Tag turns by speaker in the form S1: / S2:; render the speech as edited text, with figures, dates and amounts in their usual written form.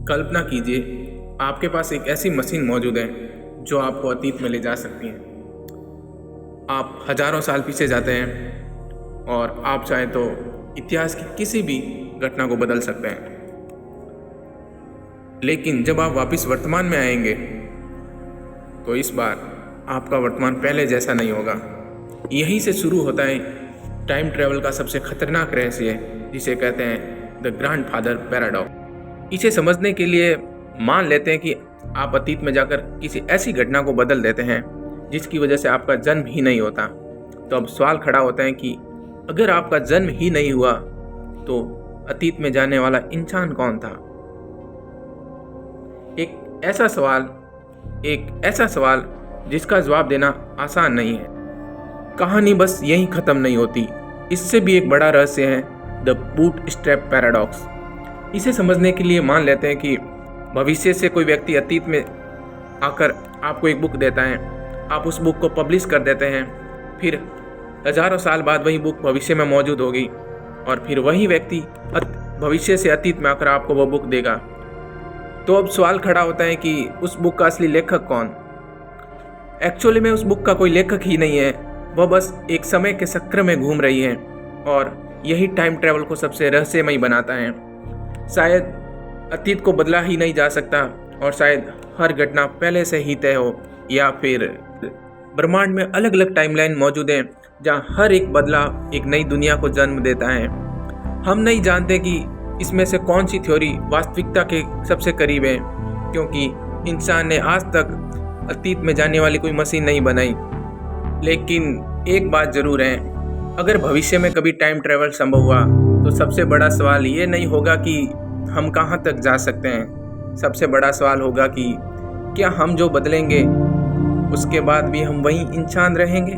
S1: कल्पना कीजिए, आपके पास एक ऐसी मशीन मौजूद है जो आपको अतीत में ले जा सकती है। आप हजारों साल पीछे जाते हैं और आप चाहें तो इतिहास की किसी भी घटना को बदल सकते हैं। लेकिन जब आप वापस वर्तमान में आएंगे तो इस बार आपका वर्तमान पहले जैसा नहीं होगा। यहीं से शुरू होता है टाइम ट्रेवल का सबसे खतरनाक रहस्य, जिसे कहते हैं द ग्रैंडफादर पैराडॉक्स। इसे समझने के लिए मान लेते हैं कि आप अतीत में जाकर किसी ऐसी घटना को बदल देते हैं जिसकी वजह से आपका जन्म ही नहीं होता। तो अब सवाल खड़ा होता है कि अगर आपका जन्म ही नहीं हुआ तो अतीत में जाने वाला इंसान कौन था? एक ऐसा सवाल जिसका जवाब देना आसान नहीं है। कहानी बस यहीं खत्म नहीं होती। इससे भी एक बड़ा रहस्य है द बूटस्ट्रैप पैराडॉक्स। इसे समझने के लिए मान लेते हैं कि भविष्य से कोई व्यक्ति अतीत में आकर आपको एक बुक देता है। आप उस बुक को पब्लिश कर देते हैं, फिर हजारों साल बाद वही बुक भविष्य में मौजूद होगी और फिर वही व्यक्ति भविष्य से अतीत में आकर आपको वो बुक देगा। तो अब सवाल खड़ा होता है कि उस बुक का असली लेखक कौन? एक्चुअली में उस बुक का कोई लेखक ही नहीं है, वह बस एक समय के चक्र में घूम रही है और यही टाइम ट्रेवल को सबसे रहस्यमयी बनाता है। शायद अतीत को बदला ही नहीं जा सकता और शायद हर घटना पहले से ही तय हो, या फिर ब्रह्मांड में अलग अलग टाइमलाइन मौजूद हैं जहां हर एक बदलाव एक नई दुनिया को जन्म देता है। हम नहीं जानते कि इसमें से कौन सी थ्योरी वास्तविकता के सबसे करीब है, क्योंकि इंसान ने आज तक अतीत में जाने वाली कोई मशीन नहीं बनाई। लेकिन एक बात जरूर है, अगर भविष्य में कभी टाइम ट्रेवल संभव हुआ तो सबसे बड़ा सवाल ये नहीं होगा कि हम कहाँ तक जा सकते हैं। सबसे बड़ा सवाल होगा कि क्या हम जो बदलेंगे उसके बाद भी हम वही इंसान रहेंगे।